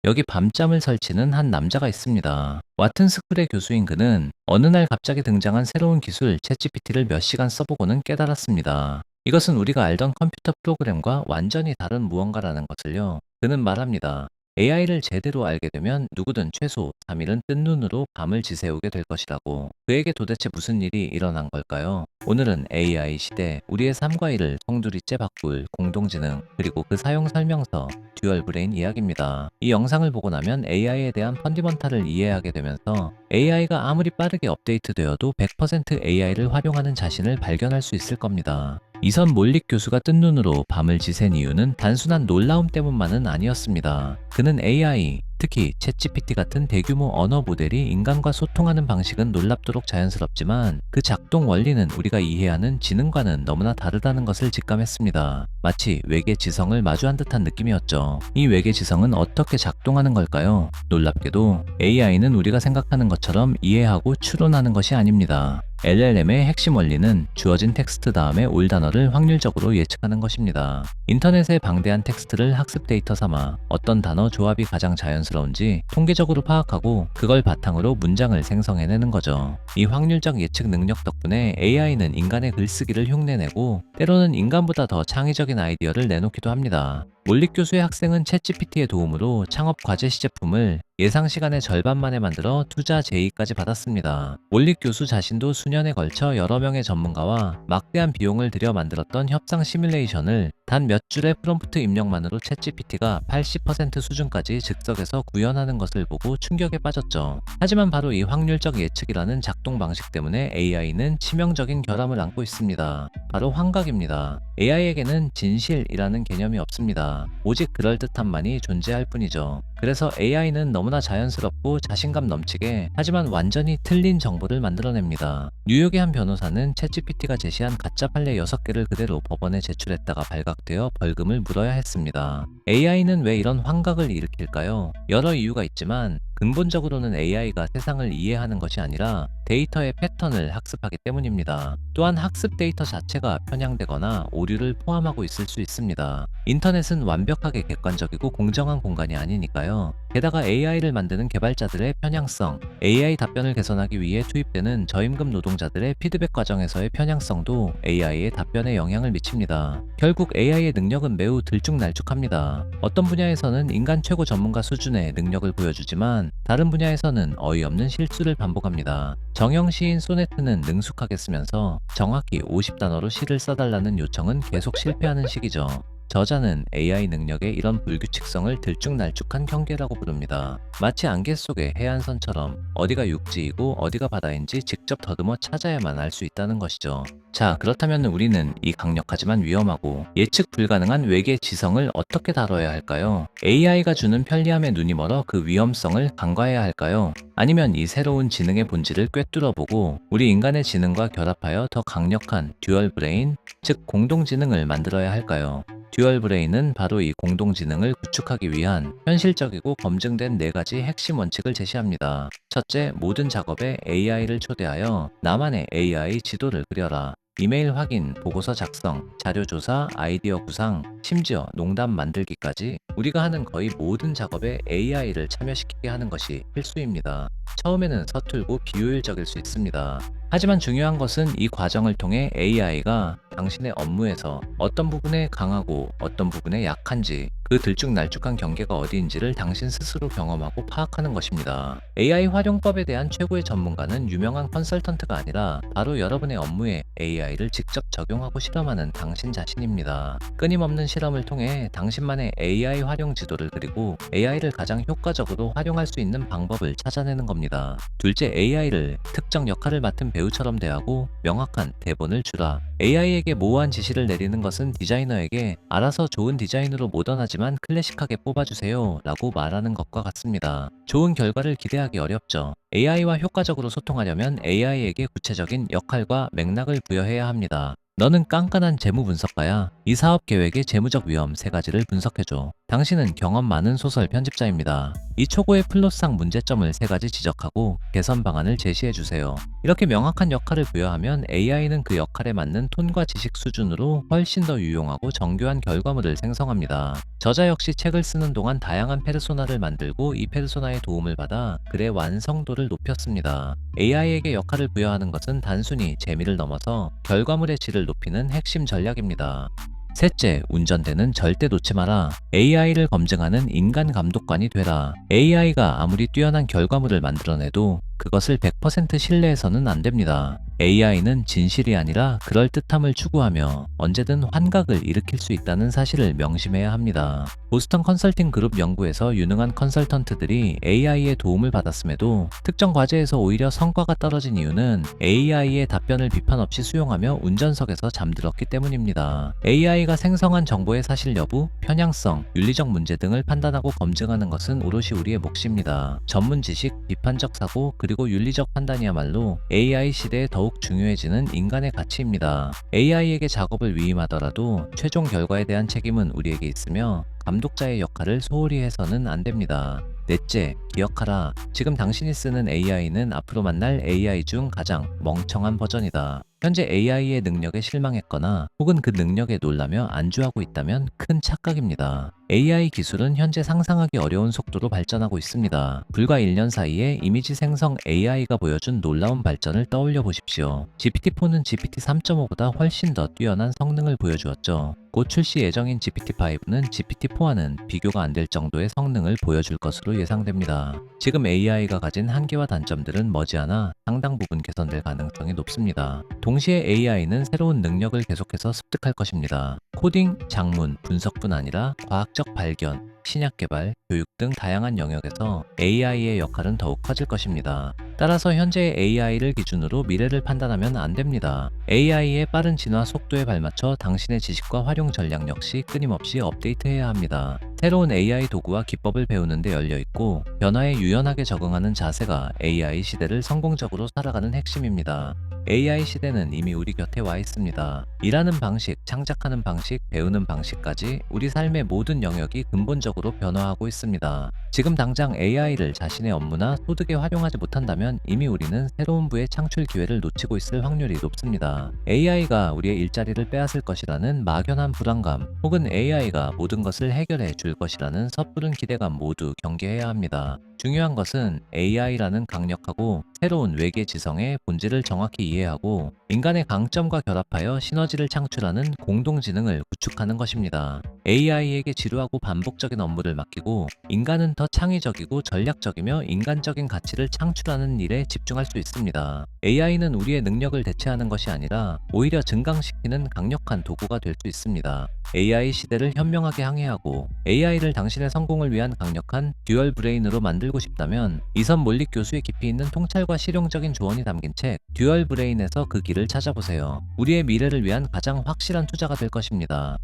여기 밤잠을 설치는 한 남자가 있습니다. 와튼 스쿨의 교수인 그는 어느 날 갑자기 등장한 새로운 기술 챗GPT를 몇 시간 써보고는 깨달았습니다. 이것은 우리가 알던 컴퓨터 프로그램과 완전히 다른 무언가라는 것을요. 그는 말합니다. AI를 제대로 알게 되면 누구든 최소 3일은 뜬 눈으로 밤을 지새우게 될 것이라고. 그에게 도대체 무슨 일이 일어난 걸까요? 오늘은 AI 시대, 우리의 삶과 일을 송두리째 바꿀 공동지능, 그리고 그 사용 설명서, 듀얼 브레인 이야기입니다. 이 영상을 보고 나면 AI에 대한 펀디먼탈을 이해하게 되면서 AI가 아무리 빠르게 업데이트되어도 100% AI를 활용하는 자신을 발견할 수 있을 겁니다. 이선 몰릭 교수가 뜬 눈으로 밤을 지샌 이유는 단순한 놀라움 때문만은 아니었습니다. 그는 AI, 특히 챗GPT 같은 대규모 언어 모델이 인간과 소통하는 방식은 놀랍도록 자연스럽지만 그 작동 원리는 우리가 이해하는 지능과는 너무나 다르다는 것을 직감했습니다. 마치 외계 지성을 마주한 듯한 느낌이었죠. 이 외계 지성은 어떻게 작동하는 걸까요? 놀랍게도 AI는 우리가 생각하는 것처럼 이해하고 추론하는 것이 아닙니다. LLM의 핵심 원리는 주어진 텍스트 다음에 올 단어를 확률적으로 예측하는 것입니다. 인터넷의 방대한 텍스트를 학습 데이터 삼아 어떤 단어 조합이 가장 자연스러운지 통계적으로 파악하고 그걸 바탕으로 문장을 생성해내는 거죠. 이 확률적 예측 능력 덕분에 AI는 인간의 글쓰기를 흉내내고 때로는 인간보다 더 창의적인 아이디어를 내놓기도 합니다. 몰릭 교수의 학생은 챗GPT의 도움으로 창업 과제 시제품을 예상 시간의 절반 만에 만들어 투자 제의까지 받았습니다. 몰릭 교수 자신도 수년에 걸쳐 여러 명의 전문가와 막대한 비용을 들여 만들었던 협상 시뮬레이션을 단 몇 줄의 프롬프트 입력만으로 챗GPT가 80% 수준까지 즉석에서 구현하는 것을 보고 충격에 빠졌죠. 하지만 바로 이 확률적 예측이라는 작동 방식 때문에 AI는 치명적인 결함을 안고 있습니다. 바로 환각입니다. AI에게는 진실이라는 개념이 없습니다. 오직 그럴듯함만이 존재할 뿐이죠. 그래서 AI는 너무나 자연스럽고 자신감 넘치게 하지만 완전히 틀린 정보를 만들어냅니다. 뉴욕의 한 변호사는 챗GPT가 제시한 가짜 판례 6개를 그대로 법원에 제출했다가 발각되어 벌금을 물어야 했습니다. AI는 왜 이런 환각을 일으킬까요? 여러 이유가 있지만 근본적으로는 AI가 세상을 이해하는 것이 아니라 데이터의 패턴을 학습하기 때문입니다. 또한 학습 데이터 자체가 편향되거나 오류를 포함하고 있을 수 있습니다. 인터넷은 완벽하게 객관적이고 공정한 공간이 아니니까요. 게다가 AI를 만드는 개발자들의 편향성, AI 답변을 개선하기 위해 투입되는 저임금 노동자들의 피드백 과정에서의 편향성도 AI의 답변에 영향을 미칩니다. 결국 AI의 능력은 매우 들쭉날쭉합니다. 어떤 분야에서는 인간 최고 전문가 수준의 능력을 보여주지만 다른 분야에서는 어이없는 실수를 반복합니다. 정형 시인 소네트는 능숙하게 쓰면서 정확히 50단어로 시를 써달라는 요청은 계속 실패하는 시기죠. 저자는 AI 능력의 이런 불규칙성을 들쭉날쭉한 경계라고 부릅니다. 마치 안개 속의 해안선처럼 어디가 육지이고 어디가 바다인지 직접 더듬어 찾아야만 알 수 있다는 것이죠. 자, 그렇다면 우리는 이 강력하지만 위험하고 예측 불가능한 외계 지성을 어떻게 다뤄야 할까요? AI가 주는 편리함에 눈이 멀어 그 위험성을 간과해야 할까요? 아니면 이 새로운 지능의 본질을 꿰뚫어보고 우리 인간의 지능과 결합하여 더 강력한 듀얼 브레인, 즉 공동지능을 만들어야 할까요? 듀얼 브레인은 바로 이 공동지능을 구축하기 위한 현실적이고 검증된 4가지 핵심 원칙을 제시합니다. 첫째, 모든 작업에 AI를 초대하여 나만의 AI 지도를 그려라. 이메일 확인, 보고서 작성, 자료 조사, 아이디어 구상, 심지어 농담 만들기까지 우리가 하는 거의 모든 작업에 AI를 참여시키게 하는 것이 필수입니다. 처음에는 서툴고 비효율적일 수 있습니다. 하지만 중요한 것은 이 과정을 통해 AI가 당신의 업무에서 어떤 부분에 강하고 어떤 부분에 약한지 그 들쭉날쭉한 경계가 어디인지를 당신 스스로 경험하고 파악하는 것입니다. AI 활용법에 대한 최고의 전문가는 유명한 컨설턴트가 아니라 바로 여러분의 업무에 AI를 직접 적용하고 실험하는 당신 자신입니다. 끊임없는 실험을 통해 당신만의 AI 활용 지도를 그리고 AI를 가장 효과적으로 활용할 수 있는 방법을 찾아내는 겁니다. 둘째, AI를 특정 역할을 맡은 배우처럼 대하고 명확한 대본을 주라. AI에게 모호한 지시를 내리는 것은 디자이너에게 알아서 좋은 디자인으로 모던하지만 클래식하게 뽑아주세요 라고 말하는 것과 같습니다. 좋은 결과를 기대하기 어렵죠. AI와 효과적으로 소통하려면 AI에게 구체적인 역할과 맥락을 부여해야 합니다. 너는 깐깐한 재무 분석가야. 이 사업 계획의 재무적 위험 3가지를 분석해줘. 당신은 경험 많은 소설 편집자입니다. 이 초고의 플롯상 문제점을 3가지 지적하고 개선 방안을 제시해주세요. 이렇게 명확한 역할을 부여하면 AI는 그 역할에 맞는 톤과 지식 수준으로 훨씬 더 유용하고 정교한 결과물을 생성합니다. 저자 역시 책을 쓰는 동안 다양한 페르소나를 만들고 이 페르소나의 도움을 받아 글의 완성도를 높였습니다. AI에게 역할을 부여하는 것은 단순히 재미를 넘어서 결과물의 질을 높이는 핵심 전략입니다. 셋째, 운전대는 절대 놓지 마라. AI를 검증하는 인간 감독관이 되라. AI가 아무리 뛰어난 결과물을 만들어내도 그것을 100% 신뢰해서는 안 됩니다. AI는 진실이 아니라 그럴듯함을 추구하며 언제든 환각을 일으킬 수 있다는 사실을 명심해야 합니다. 보스턴 컨설팅 그룹 연구에서 유능한 컨설턴트들이 AI의 도움을 받았음에도 특정 과제에서 오히려 성과가 떨어진 이유는 AI의 답변을 비판 없이 수용하며 운전석에서 잠들었기 때문입니다. AI가 생성한 정보의 사실 여부, 편향성, 윤리적 문제 등을 판단하고 검증하는 것은 오롯이 우리의 몫입니다. 전문 지식, 비판적 사고, 그리고 윤리적 판단이야말로 AI 시대에 더욱 중요해지는 인간의 가치입니다. AI에게 작업을 위임하더라도 최종 결과에 대한 책임은 우리에게 있으며 감독자의 역할을 소홀히 해서는 안 됩니다. 넷째, 기억하라. 지금 당신이 쓰는 AI는 앞으로 만날 AI 중 가장 멍청한 버전이다. 현재 AI의 능력에 실망했거나 혹은 그 능력에 놀라며 안주하고 있다면 큰 착각입니다. AI 기술은 현재 상상하기 어려운 속도로 발전하고 있습니다. 불과 1년 사이에 이미지 생성 AI가 보여준 놀라운 발전을 떠올려 보십시오. GPT-4는 GPT-3.5보다 훨씬 더 뛰어난 성능을 보여주었죠. 곧 출시 예정인 GPT-5는 GPT-4와는 비교가 안 될 정도의 성능을 보여줄 것으로 예상됩니다. 지금 AI가 가진 한계와 단점들은 머지않아 상당 부분 개선될 가능성이 높습니다. 동시에 AI는 새로운 능력을 계속해서 습득할 것입니다. 코딩, 작문, 분석뿐 아니라 과학적 발견, 신약 개발, 교육 등 다양한 영역에서 AI의 역할은 더욱 커질 것입니다. 따라서 현재의 AI를 기준으로 미래를 판단하면 안 됩니다. AI의 빠른 진화 속도에 발맞춰 당신의 지식과 활용 전략 역시 끊임없이 업데이트해야 합니다. 새로운 AI 도구와 기법을 배우는 데 열려있고 변화에 유연하게 적응하는 자세가 AI 시대를 성공적으로 살아가는 핵심입니다. AI 시대는 이미 우리 곁에 와 있습니다. 일하는 방식, 창작하는 방식, 배우는 방식까지 우리 삶의 모든 영역이 근본적으로 변화하고 있습니다. 지금 당장 AI를 자신의 업무나 소득에 활용하지 못한다면 이미 우리는 새로운 부의 창출 기회를 놓치고 있을 확률이 높습니다. AI가 우리의 일자리를 빼앗을 것이라는 막연한 불안감, 혹은 AI가 모든 것을 해결해 줄 것이라는 섣부른 기대감 모두 경계해야 합니다. 중요한 것은 AI라는 강력하고 새로운 외계 지성의 본질을 정확히 이해하고 인간의 강점과 결합하여 시너지를 창출하는 공동지능을 구축하는 것입니다. AI에게 지루하고 반복적인 업무를 맡기고 인간은 더 창의적이고 전략적이며 인간적인 가치를 창출하는 일에 집중할 수 있습니다. AI는 우리의 능력을 대체하는 것이 아니라 오히려 증강시키는 강력한 도구가 될 수 있습니다. AI 시대를 현명하게 항해하고 AI를 당신의 성공을 위한 강력한 듀얼 브레인으로 만들고 싶다면 이선 몰릭 교수의 깊이 있는 통찰과 실용적인 조언이 담긴 책 듀얼 브레인에서 그 길을 찾아보세요. 우리의 미래를 위한 가장 확실한 투자가 될 것입니다.